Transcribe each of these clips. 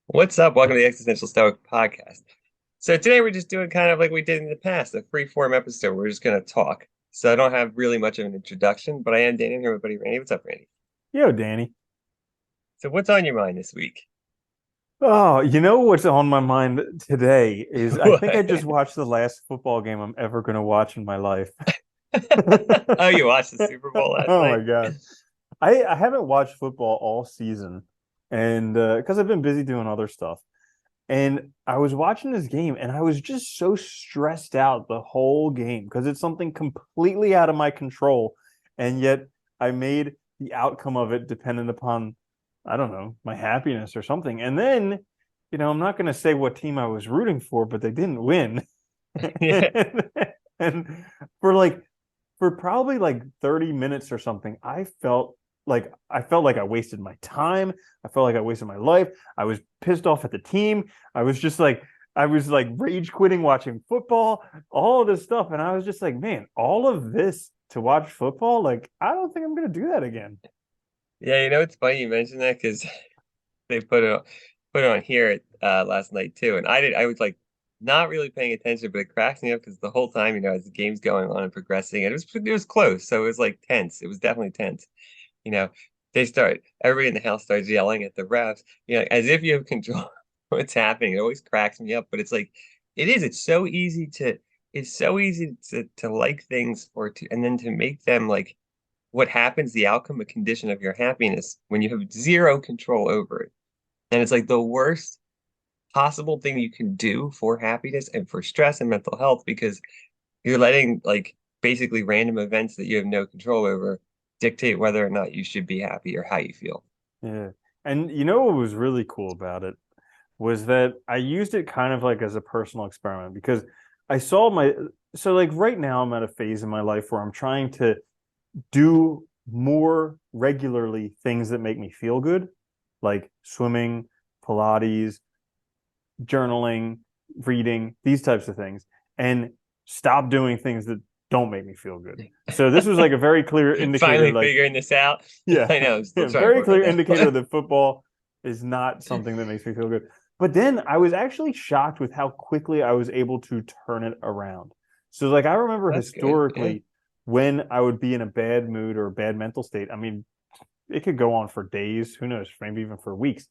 What's up? Welcome to the Existential Stoic podcast. So today we're just doing kind of like we did in the past, a free form episode. We're just going to talk. So I don't have really much of an introduction, but I am Danny. I'm here with my buddy Randy. What's up, Randy? Yo, Danny. So what's on your mind this week? Oh, you know what's on my mind today is I think I What? just watched the last football game I'm ever going to watch in my life. Oh, you watched the Super Bowl last Oh night? my God. I haven't watched football all season and because I've been busy doing other stuff. And I was watching this game and I was just so stressed out the whole game because it's something completely out of my control. And yet I made the outcome of it dependent upon, I don't know, my happiness or something. And then, I'm not going to say what team I was rooting for, but they didn't win. Yeah. and for probably like 30 minutes or something, I felt like I wasted my time. I felt like I wasted my life. I was pissed off at the team. I was just like I was like rage quitting watching football, all of this stuff. And I was just like, man, all of this to watch football, like I don't think I'm gonna do that again. Yeah, it's funny you mentioned that because they put it on here last night too, and I was like not really paying attention, but it cracks me up because the whole time, as the game's going on and progressing, and it was close, so it was like tense. It was definitely tense. You know, everybody in the house starts yelling at the refs, as if you have control of what's happening. It always cracks me up, but it's like it is. It's so easy to like things and then to make them like what happens, the outcome, a condition of your happiness when you have zero control over it. And it's like the worst possible thing you can do for happiness and for stress and mental health because you're letting like basically random events that you have no control over dictate whether or not you should be happy or how you feel. Yeah. And you know what was really cool about it was that I used it kind of like as a personal experiment because I saw my so like right now I'm at a phase in my life where I'm trying to do more regularly things that make me feel good, like swimming, Pilates, journaling, reading, these types of things, and stop doing things that don't make me feel good. So this was like a very clear indicator, Finally like, figuring this out. yeah, I know, I'm still yeah, trying to very work on clear that. indicator that football is not something that makes me feel good. But then I was actually shocked with how quickly I was able to turn it around. So like I remember That's good. Yeah. historically when I would be in a bad mood or a bad mental state. I mean, it could go on for days, who knows, maybe even for weeks.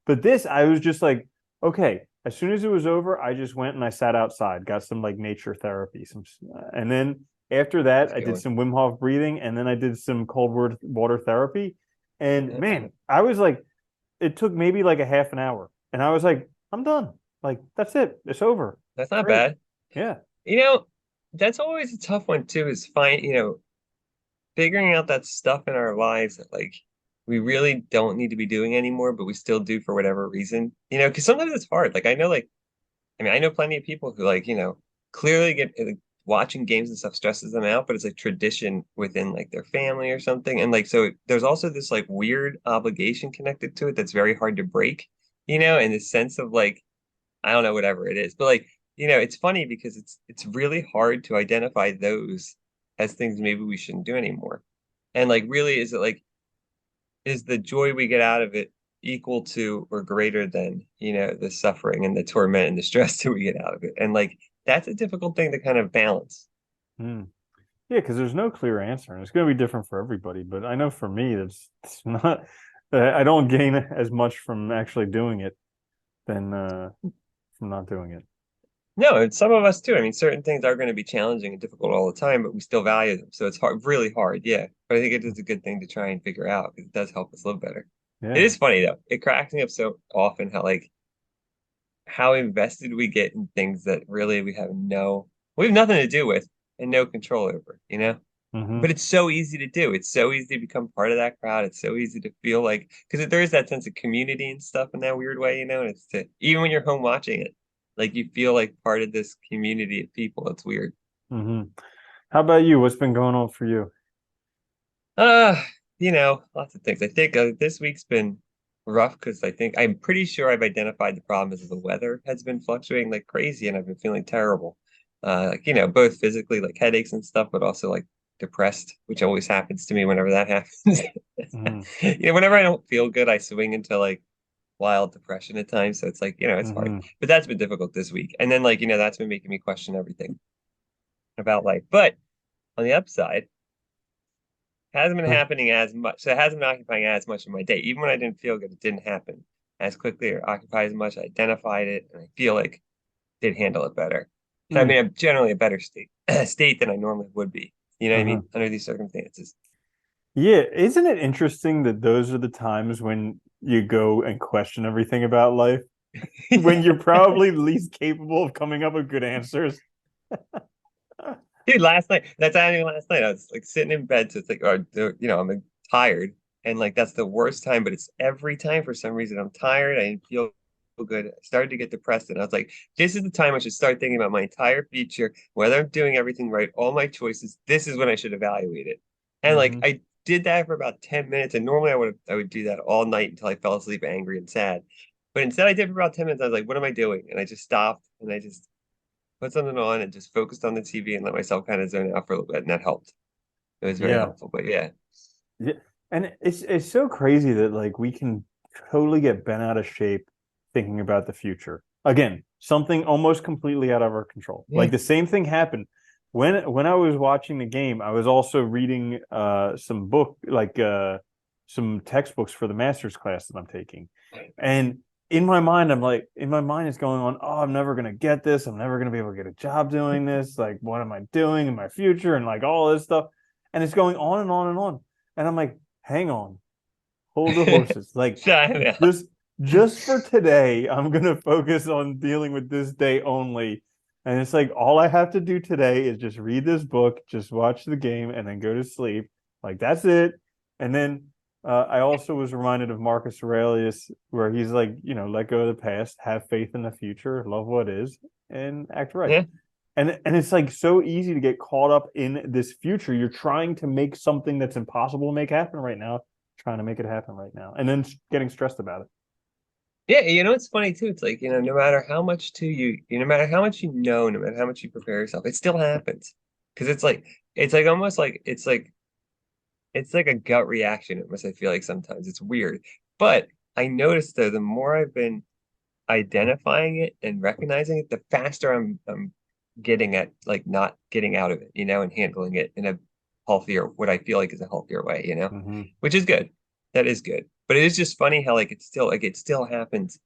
But this, I was just like, okay, as soon as it was over, I just went and I sat outside, got some like nature therapy, and then after that, That's a I good did one. some Wim Hof breathing, and then I did some cold water therapy. And Yeah. man, I was like, it took maybe like a half an hour, and I was like, I'm done. Like that's it, it's over. That's not Great. bad. Yeah. You know, that's always a tough one too, is figuring out that stuff in our lives that like we really don't need to be doing anymore, but we still do for whatever reason. Because sometimes it's hard. Like I know plenty of people who clearly get like, watching games and stuff stresses them out, but it's like tradition within like their family or something. And like so there's also this like weird obligation connected to it that's very hard to break, in the sense of like I don't know whatever it is. But like, it's funny because it's really hard to identify those as things maybe we shouldn't do anymore. And like really is it like is the joy we get out of it equal to or greater than, the suffering and the torment and the stress that we get out of it? And like that's a difficult thing to kind of balance. Mm. Yeah, because there's no clear answer, and it's going to be different for everybody. But I know for me, it's not. I don't gain as much from actually doing it than from not doing it. No, and some of us too. I mean, certain things are going to be challenging and difficult all the time, but we still value them. So it's hard, really hard. Yeah. But I think it is a good thing to try and figure out because it does help us live better. It Yeah. is funny though. It cracks me up so often how invested we get in things that really we have nothing to do with and no control over. But Hmm. it's so easy to do. It's so easy to become part of that crowd. It's so easy to feel like because there is that sense of community and stuff in that weird way, and it's to even when you're home watching it, like you feel like part of this community of people. It's weird. Hmm. How about you? What's been going on for you? Uh, lots of things. I think this week's been rough because I'm pretty sure I've identified the problem is the weather has been fluctuating like crazy, and I've been feeling terrible. Both physically, like headaches and stuff, but also like depressed, which always happens to me whenever that happens. Hmm. Whenever I don't feel good, I swing into like wild depression at times. So it's like, it's hard. Hmm. But that's been difficult this week. And then like, that's been making me question everything about life. But on the upside, hasn't been happening as much. So it hasn't been occupying as much of my day. Even when I didn't feel good, it didn't happen as quickly or occupy as much. I identified it and I feel like I did handle it better. So I mean, I'm generally a better state than I normally would be. You know what I Uh-huh. mean? Under these circumstances. Yeah, isn't it interesting that those are the times when you go and question everything about life? When you're probably least capable of coming up with good answers. Dude, last night, that's happening last night. I was like sitting in bed, so it's like, I'm like, tired. And like, that's the worst time, but it's every time for some reason. I'm tired. I didn't feel good. I started to get depressed. And I was like, this is the time I should start thinking about my entire future, whether I'm doing everything right, all my choices. This is when I should evaluate it. And like, Hmm. I did that for about 10 minutes. And normally I would do that all night until I fell asleep angry and sad. But instead, I did for about 10 minutes. I was like, what am I doing? And I just stopped and I just put something on and just focused on the TV and let myself kind of zone out for a little bit, and that helped. It was very Yeah. helpful. But yeah, Yeah. And it's so crazy that like we can totally get bent out of shape thinking about the future. Again, something almost completely out of our control. yeah, Like the same thing happened when I was watching the game. I was also reading some textbooks for the master's class that I'm taking. And in my mind is going on, oh, I'm never gonna get this. I'm never gonna be able to get a job doing this. Like, what am I doing in my future? And like all this stuff. And it's going on and on and on. And I'm like, hang on, hold the horses. Like sign out. just just for today, I'm gonna focus on dealing with this day only. And it's like all I have to do today is just read this book, just watch the game, and then go to sleep. Like that's it. And then I also was reminded of Marcus Aurelius, where he's like, let go of the past, have faith in the future, love what is, and act right. Yeah, And it's like so easy to get caught up in this future. You're trying to make something that's impossible to make happen right now, trying to make it happen right now, and then getting stressed about it. yeah. It's funny too. It's like no matter how much no matter how much no matter how much you prepare yourself, it still happens because it's like almost like it's like a gut reaction. Almost I feel like sometimes it's weird, but I noticed though the more I've been identifying it and recognizing it, the faster I'm getting at like not getting out of it, and handling it in a healthier, what I feel like is a healthier way, Mm-hmm. which is good. That is good. But it is just funny how it still happens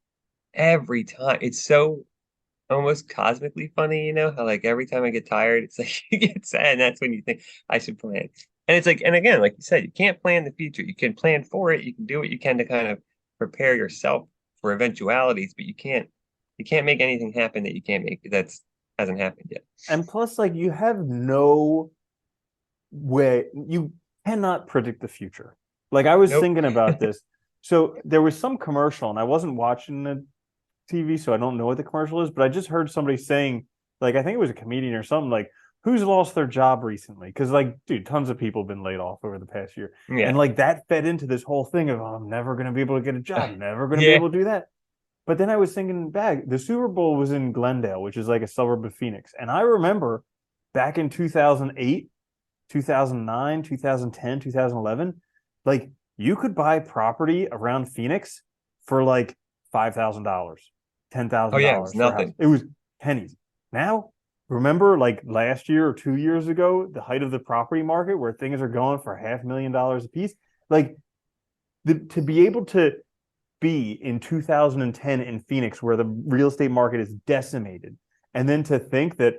every time. It's so almost cosmically funny, how like every time I get tired, it's like you get sad, and that's when you think I should plan. And it's like, and again, like you said, you can't plan the future. You can plan for it. You can do what you can to kind of prepare yourself for eventualities, but you can't make anything happen that you can't make that's hasn't happened yet. And plus, like you have no way you cannot predict the future. Like I was Nope. thinking about this. So there was some commercial, and I wasn't watching the TV, so I don't know what the commercial is, but I just heard somebody saying, like, I think it was a comedian or something, like, who's lost their job recently? Because, like, dude, tons of people have been laid off over the past year. And, Yeah. like, that fed into this whole thing of, oh, I'm never going to be able to get a job, never going to be Yeah. able to do that. But then I was thinking back, the Super Bowl was in Glendale, which is like a suburb of Phoenix. And I remember back in 2008, 2009, 2010, 2011, like, you could buy property around Phoenix for like $5,000, ten Oh thousand yeah, it was dollars for a house. nothing. It was pennies. Now, remember like last year or 2 years ago, the height of the property market where things are going for $500,000 a piece. Like to be able to be in 2010 in Phoenix where the real estate market is decimated, and then to think that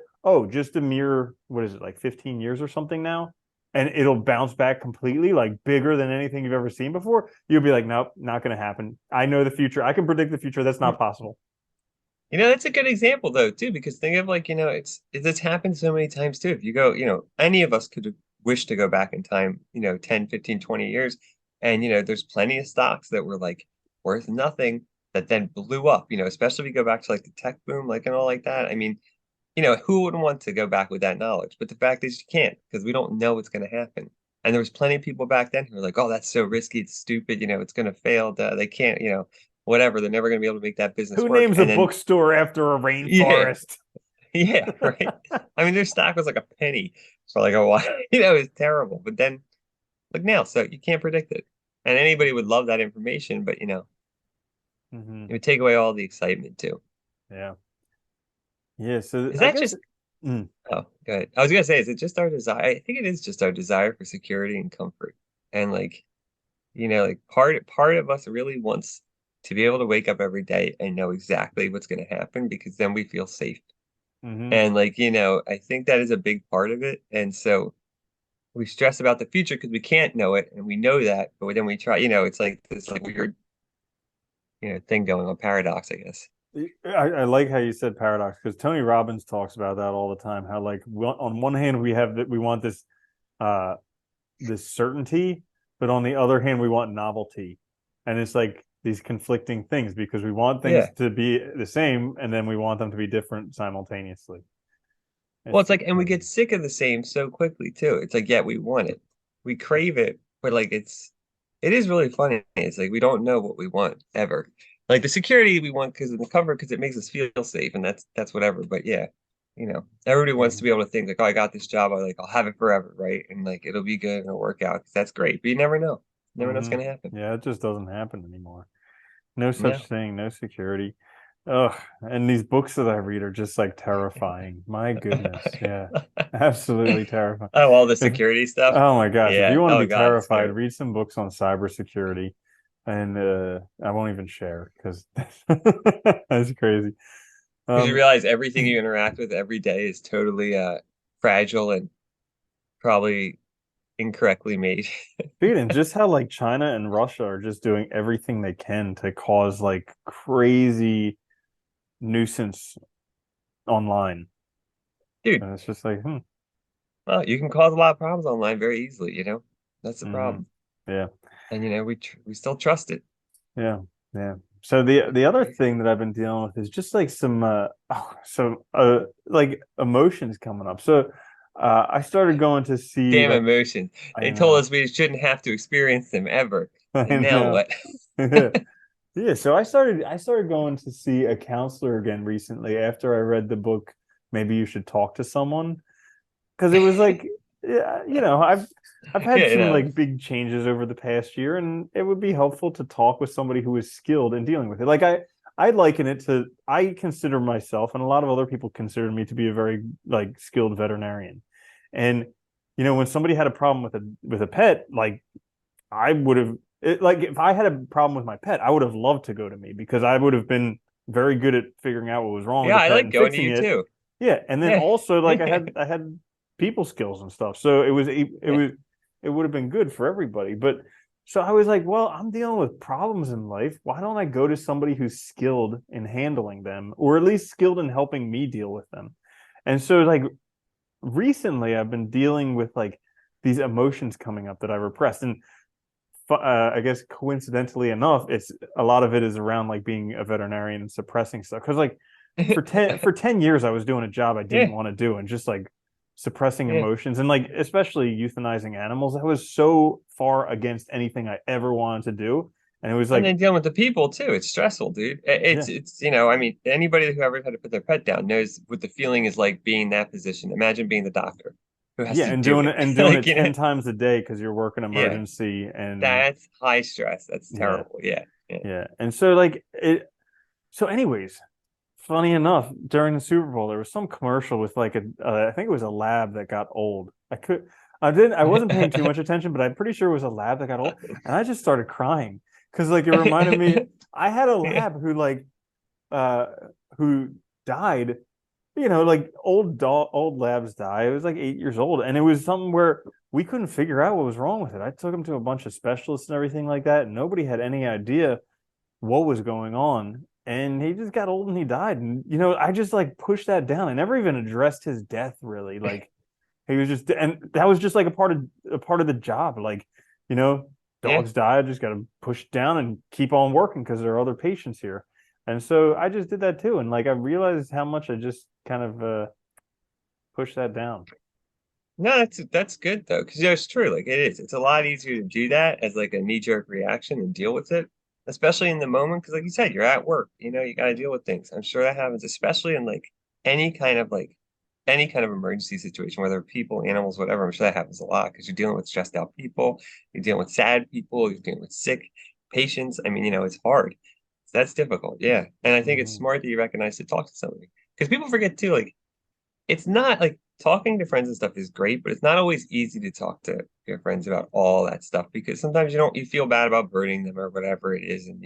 just a mere what is it like 15 years or something now, and it'll bounce back completely, like bigger than anything you've ever seen before. You'll be like, nope, not going to happen. I know the future. I can predict the future. That's not possible. That's a good example though, too, because think of like, it's happened so many times too. If you go, any of us could wish to go back in time, 10, 15, 20 years. And, there's plenty of stocks that were like worth nothing that then blew up, especially if you go back to like the tech boom, like and all like that. I mean, who wouldn't want to go back with that knowledge? But the fact is you can't because we don't know what's going to happen. And there was plenty of people back then who were like, oh, that's so risky. It's stupid. It's going to fail. They can't, whatever. They're never going to be able to make that business Who work. names a And then, bookstore after a yeah, rainforest? yeah, right. I mean, their stock was like a penny for like a while. It was terrible. But then, look now, so you can't predict it. And anybody would love that information, but Hmm. It would take away all the excitement too. Yeah. Yeah. So Is I that guess, just, mm, oh, go ahead. I was gonna say, is it just our desire? I think it is just our desire for security and comfort. And like, like part of us really wants to be able to wake up every day and know exactly what's gonna happen because then we feel safe. hmm And like, I think that is a big part of it. And so we stress about the future because we can't know it and we know that, but then we try, it's like this like weird, thing going on, paradox, I guess. I like how you said paradox because Tony Robbins talks about that all the time. How like on one hand we have that we want uh this certainty, but on the other hand we want novelty, and it's like these conflicting things because we want things Yeah. to be the same and then we want them to be different simultaneously. Well, It's it's like, just and we get sick of the same so quickly too. It's like, yeah, we want it, we crave it, but like it is really funny. It's like we don't know what we want ever. Like the security we want because of the comfort, because it makes us feel safe, and that's whatever. But yeah, everybody wants to Mhm. be able to think like, oh, I got this job, I'll have it forever, right? And like it'll be good and it'll work out. 'Cause that's great, but you never know. Never know what's Mhm. gonna happen. Yeah, it just doesn't happen anymore. No such No. thing, no security. Ugh, and these books that I read are just like terrifying. My goodness, yeah, absolutely terrifying. Oh, all the If security stuff. Oh my gosh, if Yeah. you want to Oh be God, it's terrified, scary. read some books on cybersecurity. And I won't even share because that's crazy. Because you Um, realize everything you interact with every day is totally fragile and probably incorrectly made. dude, and just how like China and Russia are just doing everything they can to cause like crazy nuisance online. Dude, And it's just like, well, you can cause a lot of problems online very easily. That's the hmm problem. yeah, And we still trust it. yeah, yeah. So the other thing that I've been dealing with is just like like emotions coming up. So I started going to see Damn like emotions. I They told know, us we shouldn't have to experience them ever. And I now know. what? Yeah, so I started going to see a counselor again recently after I read the book Maybe You Should Talk to Someone because it was like yeah, I've Yeah, had some like big changes over the past year and it would be helpful to talk with somebody who is skilled in dealing with it. Like I liken it to I consider myself and a lot of other people consider me to be a very like skilled veterinarian. And when somebody had a problem with a pet, like I would have like if I had a problem with my pet, I would have loved to go to me because I would have been very good at figuring out what was wrong with yeah, the I pet like and going to fixing you it. too. Yeah, and then Yeah. also like Yeah. I had people skills and stuff, so Yeah. it would have been good for everybody. But so I was like, well, I'm dealing with problems in life. Why don't I go to somebody who's skilled in handling them, or at least skilled in helping me deal with them? And so like recently, I've been dealing with like these emotions coming up that I repressed, and I guess coincidentally enough, it's a lot of it is around like being a veterinarian and suppressing stuff. Because like for 10 years, I was doing a job I didn't Yeah. want to do and just like suppressing Yeah. emotions and like especially euthanizing animals. I was so far against anything I ever wanted to do, and it was And like, then dealing with the people too. It's stressful, dude. yeah, I mean, anybody who ever had to put their pet down knows what the feeling is like being in that position. Imagine being the doctor who has yeah, to do it. and doing Like, it 10 times a day because you're working yeah, emergency and that's high stress. That's yeah, terrible. Yeah. Yeah. yeah, and so like it. So, anyways, funny enough, during the Super Bowl, there was some commercial with like I think it was a lab that got old. I wasn't paying too much attention, but I'm pretty sure it was a lab that got old, and I just started crying because like it reminded me, I had a Yeah. lab uh, who died. Like old labs die. It was like 8 years old, and it was something where we couldn't figure out what was wrong with it. I took him to a bunch of specialists and everything like that, and nobody had any idea what was going on. And he just got old and he died. And I just like pushed that down. I never even addressed his death really. Like he was just and that was just like a part of the job. Like, you know, Yeah. dogs die, I just gotta push it down and keep on working because there are other patients here. And so I just did that too. And like I realized how much I just kind of pushed that down. No, that's good though, because it's true. Like it is. It's a lot easier to do that as like a knee-jerk reaction and deal with it, especially in the moment. Because like you said, you're at work. You got to deal with things. I'm sure that happens, especially in any kind of like any kind of emergency situation, whether people, animals, whatever. I'm sure that happens a lot because you're dealing with stressed out people, you're dealing with sad people, you're dealing with sick patients. I mean, it's hard. That's difficult. Yeah. And I think it's Mhm. smart that you recognize to talk to somebody because people forget too, like, it's not like talking to friends and stuff is great, but it's not always easy to talk to your friends about all that stuff because sometimes you feel bad about burdening them or whatever it is and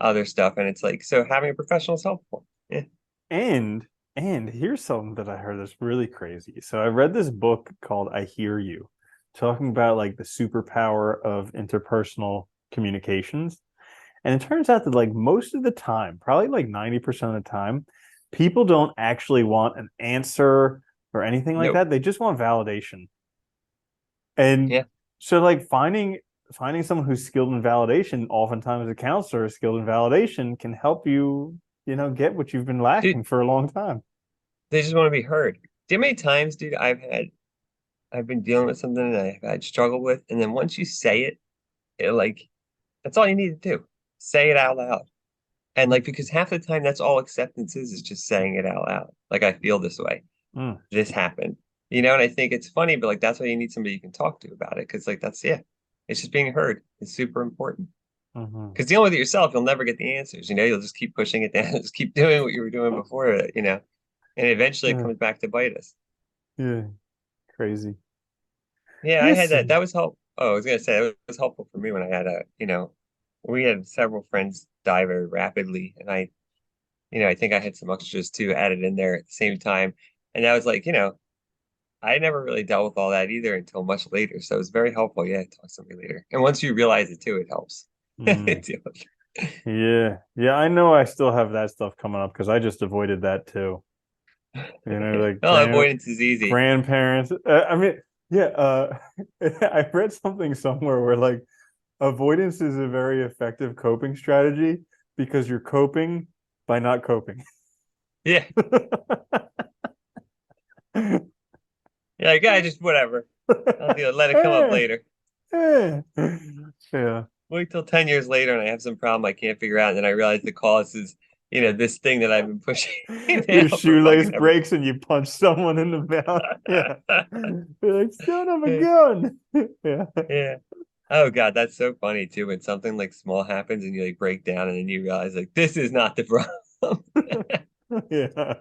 other stuff. And it's like, so having a professional is helpful. Yeah. And here's something that I heard that's really crazy. So I read this book called I Hear You, talking about like the superpower of interpersonal communications. And it turns out that like most of the time, probably like 90% of the time, people don't actually want an answer or anything like Nope. that. They just want validation. And Yeah. so like finding someone who's skilled in validation, oftentimes a counselor skilled in validation can help you, get what you've been Dude, lacking for a long time. they just want to be heard. Do you know how many times, dude, I've been dealing with something that I've had struggle with, and then once you say it, like that's all you need to do. Say it out loud. And like because half the time that's all acceptance is just saying it out loud. Like I feel this way. Mm, This happened. And I think it's funny, but like that's why you need somebody you can talk to about it. Cause like that's yeah. It's just being heard. It's super important. mhm. Because dealing with it yourself, you'll never get the answers. You'll just keep pushing it down, just keep doing what you were doing before, and eventually it Yeah, comes back to bite us. yeah, crazy. Yeah, I had Yes. that. That was help. Oh, I was gonna say it was helpful for me when I had we had several friends die very rapidly, and I think I had some extras too added in there at the same time, and that was like, I never really dealt with all that either until much later. So it was very helpful. Yeah, talk to somebody later, and once you realize it too, it helps. Mm, yeah. Yeah, I know I still have that stuff coming up because I just avoided that too. Like Well, avoidance is easy. grandparents. I mean, yeah, I read something somewhere where like avoidance is a very effective coping strategy because you're coping by not coping. Yeah, yeah, like, I just whatever. I'll do it. Let it come up Eh, later. eh. Yeah. Wait till 10 years later and I have some problem I can't figure out. And then I realize the cause is, this thing that I've been pushing Your now for shoelace fucking ever. breaks and you punch someone in the mouth. Yeah. You're like, son of a gun. Yeah. Yeah. Oh God, that's so funny too. When something like small happens and you like break down and then you realize like this is not the problem. Yeah.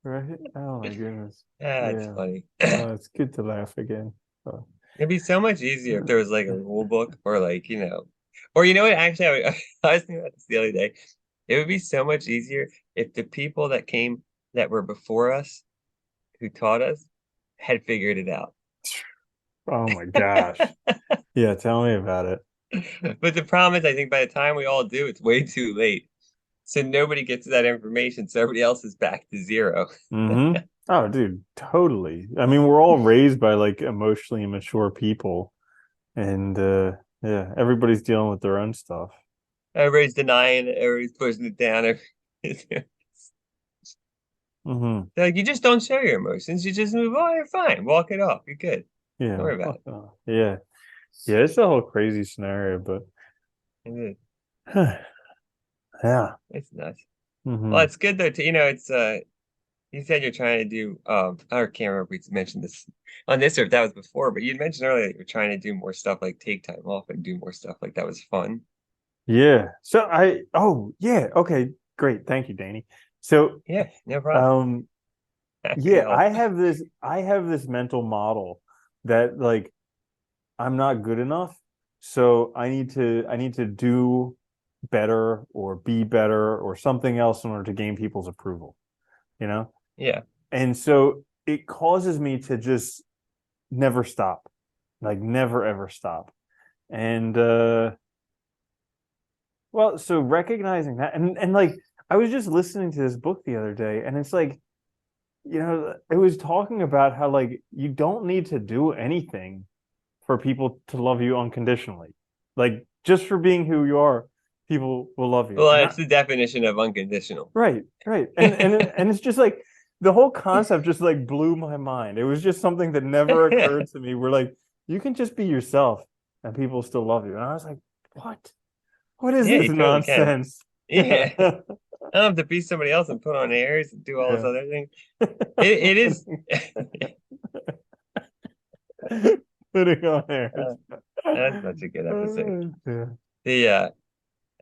Right. Oh my goodness. That's Yeah. funny. Oh, it's good to laugh again. So, It'd be so much easier if there was like a rule book or or you know what? Actually, I was thinking about this the other day. It would be so much easier if the people that came that were before us who taught us had figured it out. oh my gosh. Yeah, tell me about it. But the problem is, I think by the time we all do, it's way too late. So nobody gets that information. So everybody else is back to zero. Mm-hmm. Oh, dude, totally. I mean, we're all raised by like emotionally immature people, and yeah, everybody's dealing with their own stuff. Everybody's denying it. Everybody's pushing it down. They're Mm-hmm. like, you just don't show your emotions. You just move on. You're fine. Walk it off. You're good. Don't Yeah. worry about Yeah. Yeah, it's a whole crazy scenario, but it. yeah. It's nuts. Well, Mm-hmm. it's good though. It's you said you're trying to do. I can't remember if we mentioned this on this or if that was before, but you mentioned earlier that you're trying to do more stuff like take time off and do more stuff like that was fun. Yeah. Oh, yeah. Okay. Great. Thank you, Danny. So, Yeah, no problem. um, Happy to yeah, help. I have this mental model that like I'm not good enough. So I need to do better or be better or something else in order to gain people's approval, you know? Yeah. And so it causes me to just never stop, like never ever stop. And well, so recognizing that and like I was just listening to this book the other day and it's like, it was talking about how like you don't need to do anything for people to love you unconditionally. Like just for being who you are, people will love you. Well, And that's the definition of unconditional. right, right. And it's just like the whole concept just like blew my mind. It was just something that never occurred to me. Where like you can just be yourself and people still love you. And I was like, what? What is Yeah, this you totally can. nonsense? Yeah. I don't have to be somebody else and put on airs and do all this Yeah. other thing. It is. Putting on airs. uh, that's such a good episode. Yeah. The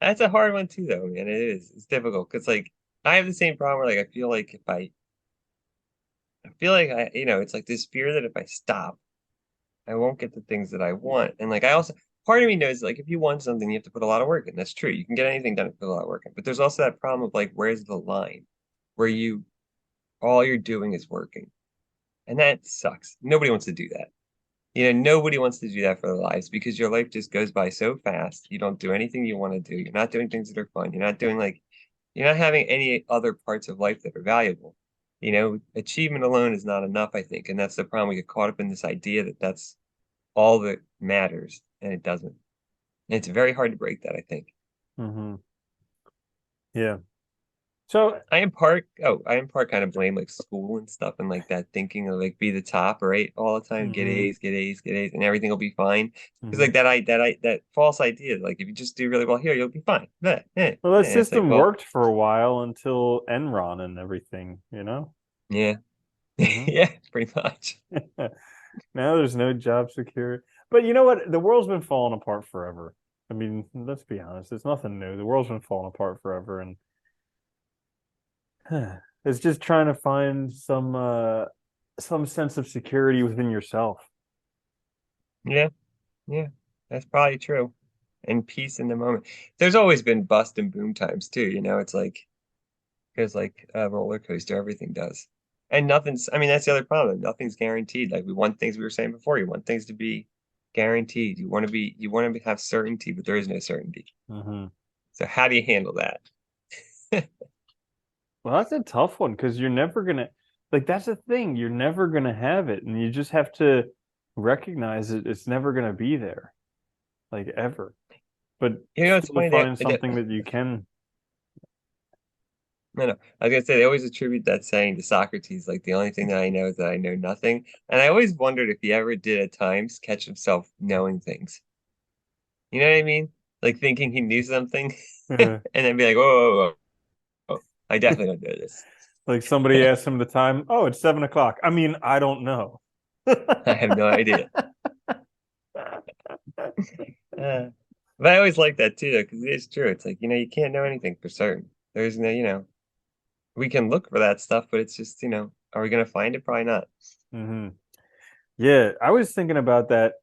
That's a hard one too, though, man. It is. It's difficult because like I have the same problem where like I feel like if I feel like it's like this fear that if I stop, I won't get the things that I want. And like I also part of me knows like if you want something, you have to put a lot of work in. That's true. You can get anything done if you put a lot of work in. But there's also that problem of like where's the line where you all you're doing is working. And that sucks. Nobody wants to do that. Nobody wants to do that for their lives because your life just goes by so fast. You don't do anything you want to do. You're not doing things that are fun. You're not having any other parts of life that are valuable. Achievement alone is not enough, I think. And that's the problem. We get caught up in this idea that that's all that matters, and it doesn't. And it's very hard to break that, I think. Hmm. Yeah. So, I am part kind of blame like school and stuff and like that thinking of like be the top, right? All the time, get hmm A's, get A's, get A's, and everything will be fine. Because hmm like that false idea, like if you just do really well here, you'll be fine. well, that It's like, system well, worked for a while until Enron and everything, you know? yeah, Hmm. yeah, pretty much. Now there's no job security. But you know what? The world's been falling apart forever. I mean, let's be honest. It's nothing new. The world's been falling apart forever, and it's just trying to find some sense of security within yourself. Yeah, yeah, that's probably true. And peace in the moment. There's always been bust and boom times too. It's like because like a roller coaster, everything does. And nothing's, I mean, that's the other problem. Nothing's guaranteed. Like we want things we were saying before. You want things to be guaranteed. Have certainty, but there is no certainty. Hmm. So how do you handle that? Well, that's a tough one because you're never gonna like that's the thing. You're never gonna have it, and you just have to recognize it. It's never gonna be there, like ever. But It's still funny find something that you can. no, I was gonna say they always attribute that saying to Socrates, like the only thing that I know is that I know nothing. And I always wondered if he ever did at times catch himself knowing things. You know what I mean? Like thinking he knew something and then be like, whoa, whoa, whoa, whoa. I definitely don't know this. Like somebody asked him the time. Oh, it's 7 o'clock. I mean, I don't know. I have no idea. Uh, but I always like that too, though, because it is true. It's like, you can't know anything for certain. There's no, we can look for that stuff, but it's just, are we going to find it? Probably not. Hmm. Yeah, I was thinking about that.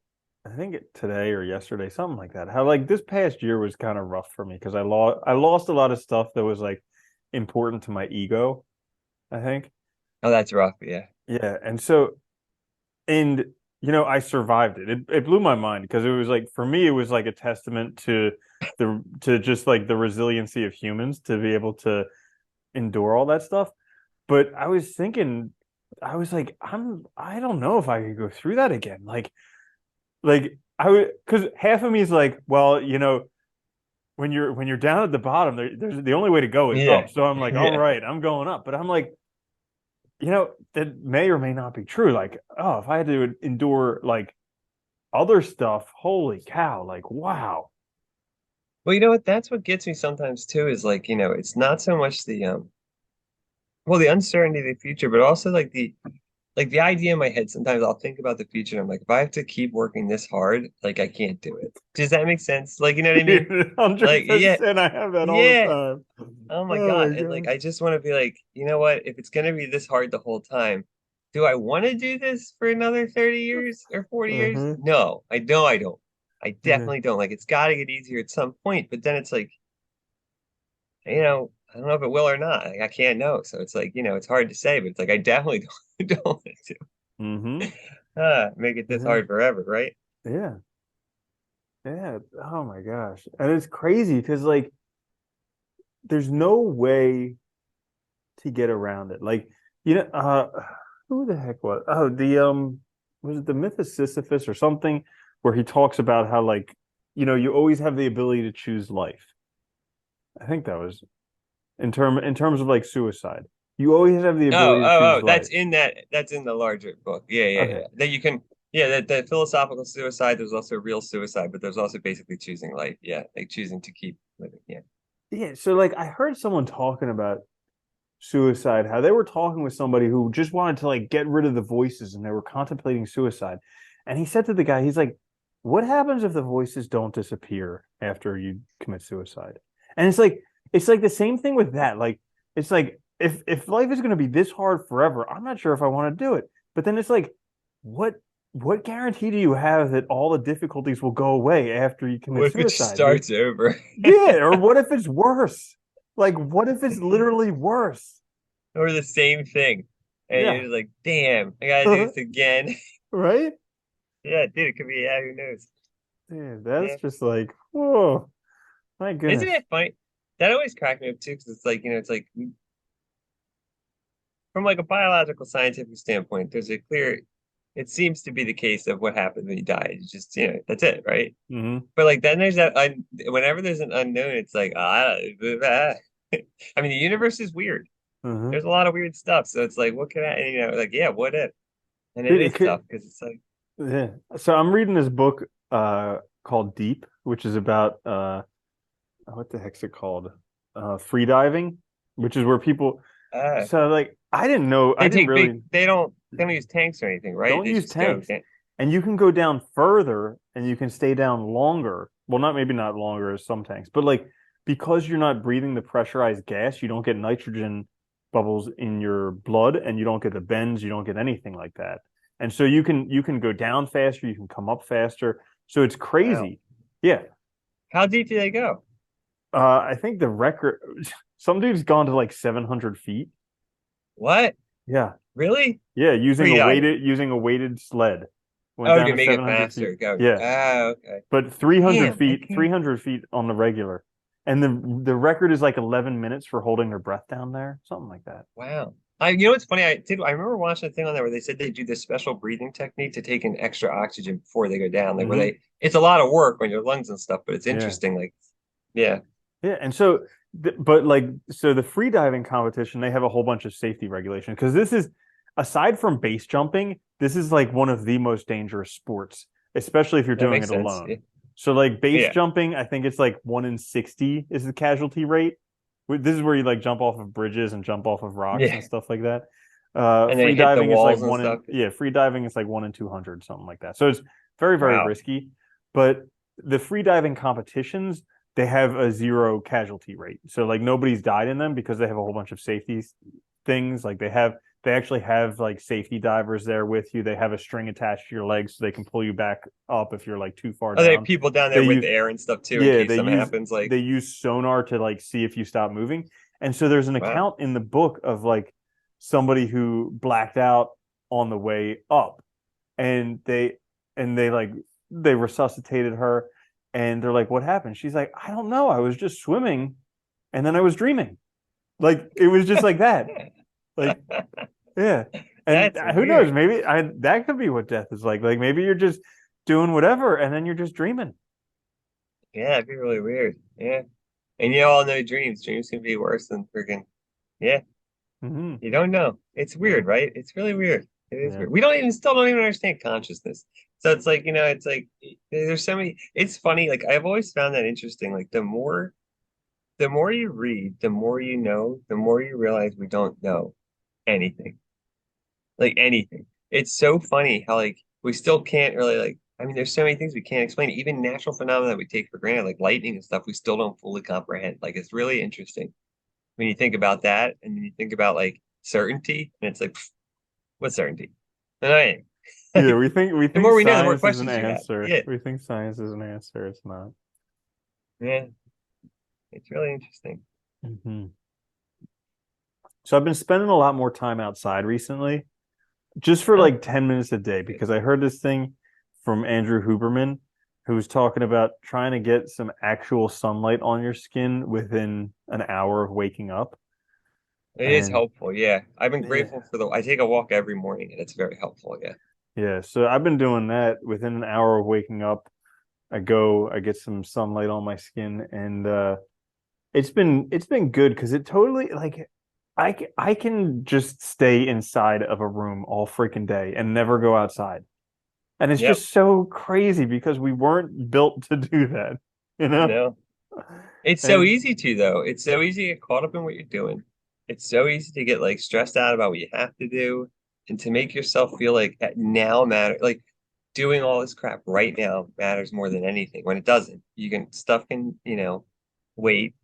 I think today or yesterday, something like that. How like this past year was kind of rough for me because I lost a lot of stuff that was like important to my ego, I think. Oh, that's rough. Yeah. Yeah, and I survived it. It blew my mind because it was like for me it was like a testament to just like the resiliency of humans to be able to endure all that stuff. But I was thinking, I was like, I don't know if I could go through that again. Like I would, because half of me is like, well, when you're down at the bottom, there's the only way to go is Yeah. up. So I'm like, all Yeah. right, I'm going up. But I'm like, that may or may not be true. Like, oh, if I had to endure like other stuff, holy cow, like wow. Well, you know what? That's what gets me sometimes too, is like, it's not so much well, the uncertainty of the future, but also like the idea in my head, sometimes I'll think about the future and I'm like, if I have to keep working this hard, like I can't do it. Does that make sense? Like, you know what I mean? Like, yeah, 100%. I have that all the yeah. time. Oh my Oh God. my And like god. I just want to be like, you know what? If it's gonna be this hard the whole time, do I want to do this for another 30 years or 40 years? Uh-huh. No, I know I don't. I Yeah. definitely don't. Like it's gotta get easier at some point, but then it's like, I don't know if it will or not. Like, I can't know. So it's like, it's hard to say, but it's like I definitely don't want to Mm-hmm. make it this Yeah. hard forever, right? Yeah. Yeah. Oh my gosh. And it's crazy because like there's no way to get around it. Like, who the heck was was it the myth of Sisyphus or something where he talks about how like, you always have the ability to choose life. I think that was in terms of like suicide. You always have the Oh, ability to oh, choose oh, that's life. in the larger book. Yeah, yeah, Okay. yeah. That you can, yeah, that philosophical suicide, there's also real suicide, but there's also basically choosing life. Yeah, like choosing to keep living. Yeah. Yeah. So like I heard someone talking about suicide, how they were talking with somebody who just wanted to like get rid of the voices and they were contemplating suicide. And he said to the guy, he's like, what happens if the voices don't disappear after you commit suicide? And it's like the same thing with that. Like it's like if life is going to be this hard forever, I'm not sure if I want to do it. But then it's like, what what guarantee do you have that all the difficulties will go away after you commit What if it just suicide, dude? starts over? Yeah, or what if it's worse? Like, what if it's literally worse? Or the same thing. And you're Yeah, just like, damn, I gotta do this again. right? Yeah, dude, it could be, yeah, who knows? Dude, that's Yeah. just like, whoa, my Isn't goodness. it funny? That always cracked me up too, because it's like, it's like from like a biological scientific standpoint, there's a clear, it seems to be the case of what happens when you die. It's just, that's it, right? Hmm. But like then there's that whenever there's an unknown, it's like I mean the universe is weird. Hmm. There's a lot of weird stuff. So it's like what can I like yeah, what if? And it Dude, it is could, tough because it's like yeah. So I'm reading this book called Deep, which is about what the heck's it called? Free diving, which is where people uh so like I they didn't take big really they don't use tanks or anything, right? don't They use just go tanks. And you can go down further and you can stay down longer. Well, not maybe not longer as some tanks, but like because you're not breathing the pressurized gas, you don't get nitrogen bubbles in your blood and you don't get the bends, you don't get anything like that. And so you can go down faster, you can come up faster. So it's wow. crazy. Yeah. How deep do they go? I think the record some dude's gone to like 700 feet. What? Yeah. Really? Yeah, Free diving. using a weighted sled. Went Oh, down to to make it 700 feet. faster. Go. Yeah. Oh, okay. But 300 Damn, I feet, can't. 300 feet on the regular. And the record is like 11 minutes for holding their breath down there, something like that. Wow. You know what's funny? I remember watching a thing on there where they said they do this special breathing technique to take in extra oxygen before they go down. Like where Hmm. it's a lot of work on your lungs and stuff, but it's Yeah. interesting. Like, yeah. Yeah, and so but like so the free diving competition, they have a whole bunch of safety regulations because this is aside from base jumping, this is like one of the most dangerous sports, especially if you're That doing makes it sense. alone. Yeah. So like base Yeah. jumping, I think it's like 1 in 60 is the casualty rate. This is where you like jump off of bridges and jump off of rocks and Yeah. stuff like that. And they Free hit the diving is like walls and one in stuff. yeah, free diving is like 1 in 200, something like that. So it's very, very Wow. risky. But the free diving competitions, they have a zero casualty rate. So like nobody's died in them because they have a whole bunch of safety things. Like they actually have like safety divers there with you. They have a string attached to your legs so they can pull you back up if you're like too far Oh, they have down. people down there They with use air and stuff too in yeah, case something happens. Like, they use sonar to like see if you stop moving. And so there's an wow. account in the book of like somebody who blacked out on the way up and they like they resuscitated her and they're like, what happened? She's like, I don't know, I was just swimming and then I was dreaming. Like it was just like that. Like, yeah. And That's who knows, weird. maybe I that could be what death is like. Like maybe you're just doing whatever and then you're just dreaming. Yeah, it'd be really weird. Yeah. And you all know dreams. Dreams can be worse than freaking, yeah. Mm-hmm. You don't know. It's Yeah. weird, right? It's really weird. It is Yeah. weird. We don't even still don't even understand consciousness. So it's like, it's like there's so many, it's funny. Like I've always found that interesting. Like the more you read, the more you know, the more you realize we don't know anything. Like anything. It's so funny how like we still can't really like I mean there's so many things we can't explain. Even natural phenomena that we take for granted, like lightning and stuff, we still don't fully comprehend. Like it's really interesting when you think about that and then you think about like certainty and it's like pff, what certainty? Annoying. Yeah, Like we the think more we know, the more science is an questions you have. answer. Yeah. We think science is an answer. It's not. Yeah. It's really interesting. Hmm. So I've been spending a lot more time outside recently, just for Huh. like 10 minutes a day, because I heard this thing from Andrew Huberman, who was talking about trying to get some actual sunlight on your skin within an hour of waking up. It is And helpful, yeah. I've been yeah, grateful for the I take a walk every morning and it's very helpful, yeah. yeah. So I've been doing that within an hour of waking up. I get some sunlight on my skin, and it's been good because it totally like I can just stay inside of a room all freaking day and never go outside. And it's Yep. just so crazy because we weren't built to do that, you know? No. It's so And easy to though. It's so easy to get caught up in what you're doing. It's so easy to get like stressed out about what you have to do and to make yourself feel like that now matter like doing all this crap right now matters more than anything when it doesn't. You can stuff can, wait.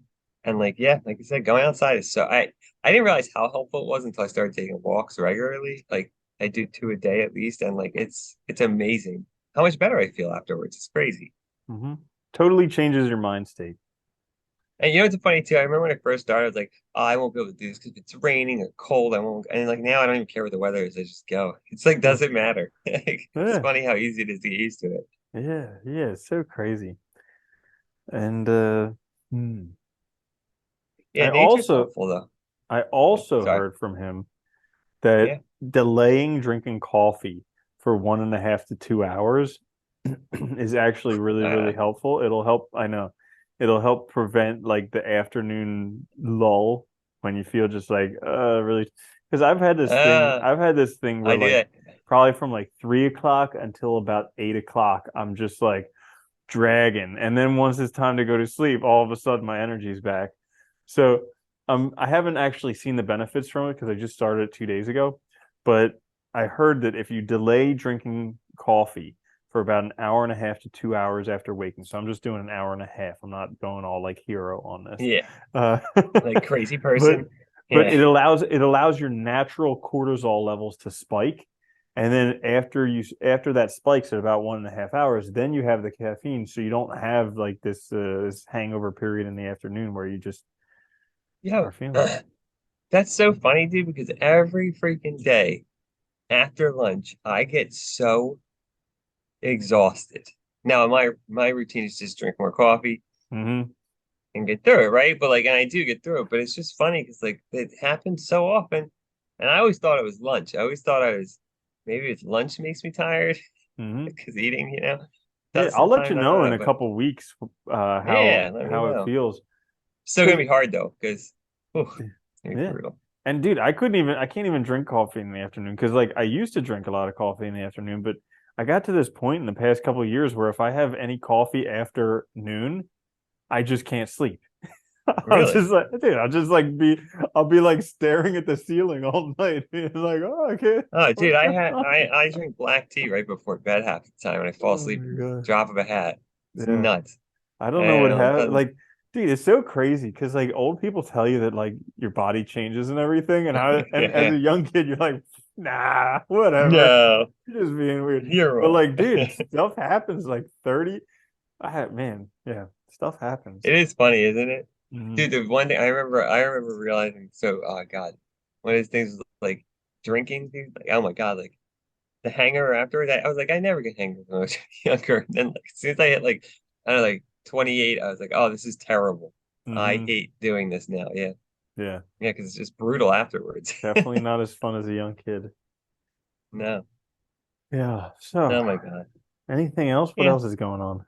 And like, yeah, like you said, going outside is so I didn't realize how helpful it was until I started taking walks regularly. Like I do two a day at least, and like it's amazing how much better I feel afterwards. It's crazy. Hmm. Totally changes your mind state. And you know what's funny too? I remember when I first started, I was like, oh, I won't be able to do this because it's raining or cold. I won't. And like now, I don't even care what the weather is. I just go. It's like Yeah. doesn't matter. It's Yeah. funny how easy it is to get used to it. Yeah. Yeah. It's so crazy. And hmm. Yeah, I nature's also helpful though. I Oh, also sorry. heard from him that Yeah. delaying drinking coffee for 1.5 to 2 hours is actually really, really Uh, helpful. It'll help, I know, it'll help prevent like the afternoon lull when you feel just like really, because uh, I've had this thing where I do like that. probably from like 3 o'clock until about 8 o'clock, I'm just like dragging. And then once it's time to go to sleep, all of a sudden my energy's back. So I haven't actually seen the benefits from it because I just started it 2 days ago. But I heard that if you delay drinking coffee for about an hour and a half to 2 hours after waking, so I'm just doing an hour and a half. I'm not going all like hero on this. Yeah, Uh, like crazy but person. but Yeah. it allows your natural cortisol levels to spike, and then after that spikes at about 1.5 hours, then you have the caffeine, so you don't have like this hangover period in the afternoon where you just Yo, are feeling it. that's so funny, dude, because every freaking day after lunch, I get so exhausted. Now, my routine is just drink more coffee Hmm. and get through it, right? But like, and I do get through it, but it's just funny because like it happens so often, and I always thought it was lunch. I always thought I was maybe it's lunch makes me tired Hmm. because eating, Yeah, does I'll let you sometimes. I don't know in know, a but couple weeks yeah, let me how it know. feels. Still gonna Because be hard though, because it's gonna be yeah. brutal. And dude, I can't even drink coffee in the afternoon because like I used to drink a lot of coffee in the afternoon, but I got to this point in the past couple of years where if I have any coffee after noon, I just can't sleep. I'll Really? just like, dude, I'll be like staring at the ceiling all night. It's like, oh, I can't. Oh, dude, What's going on? I drink black tea right before bed half the time, and I fall Oh asleep my in the God. drop of a hat. It's Yeah. nuts, I don't know what and like happened. doesn't. Like, dude, it's so crazy because like old people tell you that like your body changes and everything, and as Yeah. a young kid, you're like, nah, whatever. No, You're just being weird. you're But wrong. like, dude, stuff happens like 30. Man, yeah, stuff happens. It is funny, isn't it? Hmm. Dude, the one thing I remember realizing, so, oh God, one of those things was like drinking, dude. Like, oh my God, like the hangover afterwards, I was like, I never get hangovers when I was younger. And then, like, as soon as I hit like, I don't know, like 28, I was like, oh, this is terrible. I Hmm. hate doing this now. Yeah. Yeah, Yeah, because it's just brutal afterwards. definitely not as fun as a young kid. No. Yeah. So, Oh my God. anything else? What Yeah. else is going on?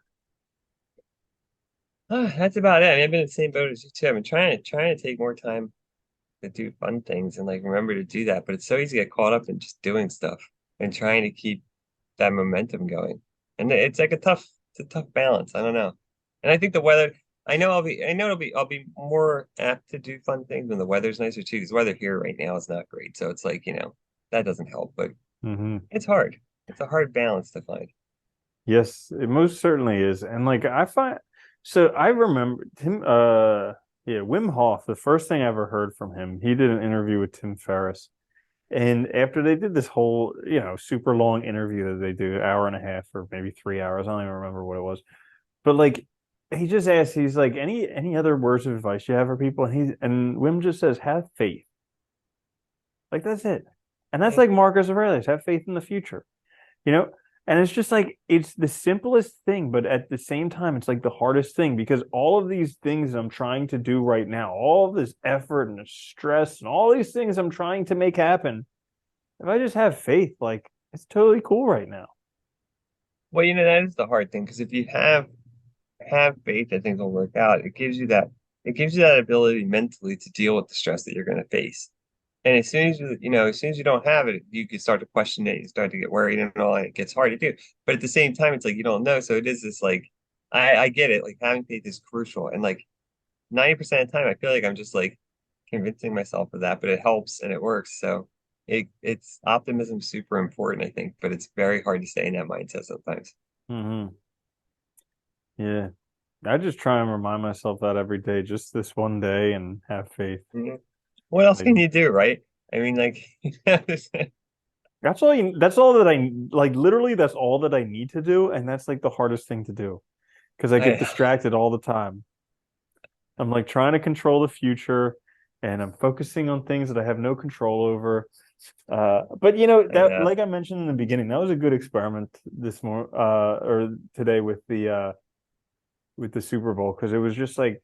That's about it. I mean, I've been in the same boat as you too. I've been trying to take more time to do fun things and like remember to do that. But it's so easy to get caught up in just doing stuff and trying to keep that momentum going. And it's like it's a tough balance. I don't know. And I think the weather, I know I'll be more apt to do fun things when the weather's nicer too. Because the weather here right now is not great. So it's like, that doesn't help, but Hmm. it's hard. It's a hard balance to find. Yes, it most certainly is. And like I find so I remember Tim yeah, Wim Hof, the first thing I ever heard from him, he did an interview with Tim Ferriss. And after they did this whole, super long interview that they do, hour and a half or maybe 3 hours, I don't even remember what it was. But like he just asked, he's like, any other words of advice you have for people? And Wim just says, have faith. Like that's it. And that's Yeah. like Marcus Aurelius, have faith in the future you know and it's just like it's the simplest thing, but at the same time it's like the hardest thing because all of these things I'm trying to do right now, all of this effort and stress and all these things I'm trying to make happen, if I just have faith, like it's totally cool right now. Well, that is the hard thing because if you have faith that things will work out, it gives you that ability mentally to deal with the stress that you're going to face. And as soon as as soon as you don't have it, you can start to question it. You start to get worried and all, and it gets hard to do. But at the same time, it's like you don't know. So it is this like, I get it. Like having faith is crucial. And like 90% of the time, I feel like I'm just like convincing myself of that, but it helps and it works. So it's optimism super important, I think, but it's very hard to stay in that mindset sometimes. Hmm. Yeah. I just try and remind myself that every day, just this one day, and have faith. Mhm. What else Like can you do, right? I mean, like, that's all that I like. Literally, that's all that I need to do, and that's like the hardest thing to do because I get I, distracted all the time. I'm like trying to control the future, and I'm focusing on things that I have no control over. But I that, know. like I mentioned in the beginning, that was a good experiment this morning, or today with the Super Bowl, because it was just like,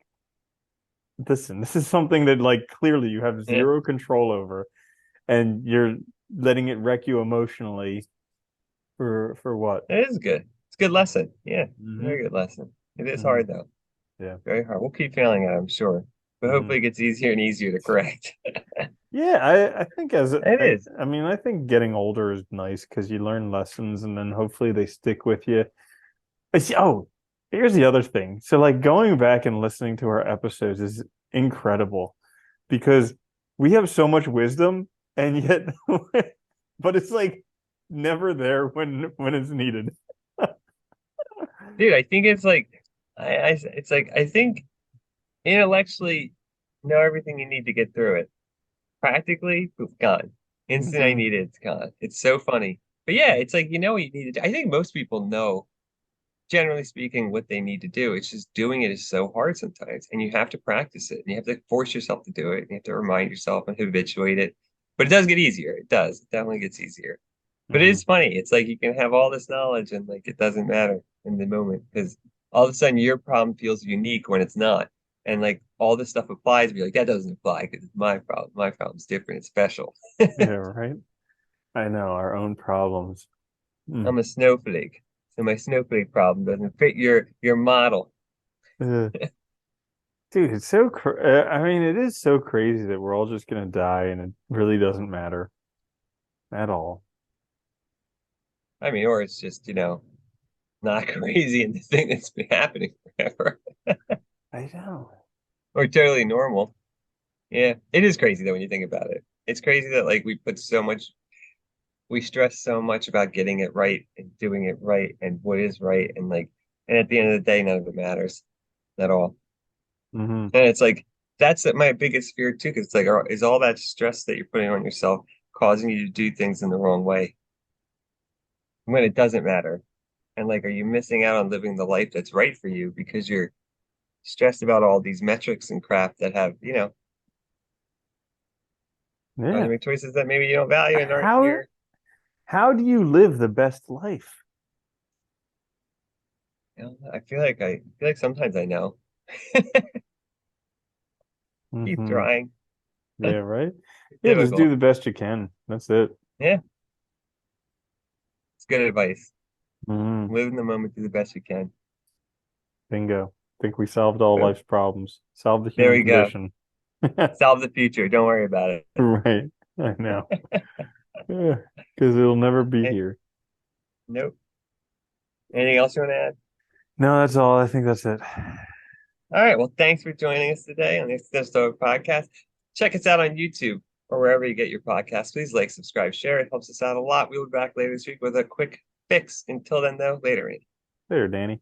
listen, this is something that like clearly you have Yeah, zero control over, and you're letting it wreck you emotionally for what? it is good. It's a good lesson. Yeah, Hmm. very good lesson. It is Hmm. hard though. Yeah. Very hard. We'll keep failing at it, I'm sure. But Hmm. hopefully it gets easier and easier to correct. Yeah, I think It is. I mean, I think getting older is nice because you learn lessons and then hopefully they stick with you. Oh, here's the other thing. So like going back and listening to our episodes is incredible because we have so much wisdom and yet but it's like never there when it's needed. Dude, I think it's like it's like I think intellectually know everything you need to get through it. Practically, poof, gone. Instant I Hmm. need it, it's gone. It's so funny. But yeah, it's like you know what you need to do. I think most people know, generally speaking, what they need to do. It's just doing it is so hard sometimes. And you have to practice it. And you have to force yourself to do it. And you have to remind yourself and habituate it. But it does get easier. It does. It definitely gets easier. But it Hmm. is funny. It's like you can have all this knowledge and like it doesn't matter in the moment because all of a sudden your problem feels unique when it's not. And like all this stuff applies, but you're like, that doesn't apply because it's my problem. My problem's different. It's special. Yeah, right. I know our own problems. Mm. I'm a snowflake. So my snowflake problem doesn't fit your model. Uh, Dude, I mean, it is so crazy that we're all just gonna die and it really doesn't matter at all. I mean, or it's just, not crazy and the thing that's been happening forever. I know. Or totally normal. Yeah. It is crazy though when you think about it. It's crazy that like we stress so much about getting it right and doing it right and what is right and like and at the end of the day none of it matters at all. Hmm. And it's like that's my biggest fear too, because it's like is all that stress that you're putting on yourself causing you to do things in the wrong way when it doesn't matter? And like are you missing out on living the life that's right for you because you're stressed about all these metrics and crap that have, cause you Yeah. make choices that maybe you don't value and aren't in How your, how do you live the best life? I feel like sometimes I know. Keep Hmm. trying. Yeah, right. It's Yeah, just do difficult. the best you can. That's it. Yeah, it's good advice. Hmm. Live in the moment, do the best you can. Bingo. Think we solved all Boom. life's problems. Solved the There human we go. condition. Solve the future. Don't worry about it. Right. I know. Yeah, because it'll never be Hey, here. nope. Anything else you want to add? No, that's all. I think that's it. All right. Well, thanks for joining us today on the Existential podcast. Check us out on YouTube or wherever you get your podcasts. Please like, subscribe, share. It helps us out a lot. We'll be back later this week with a quick fix. Until then, though, later. There, Danny.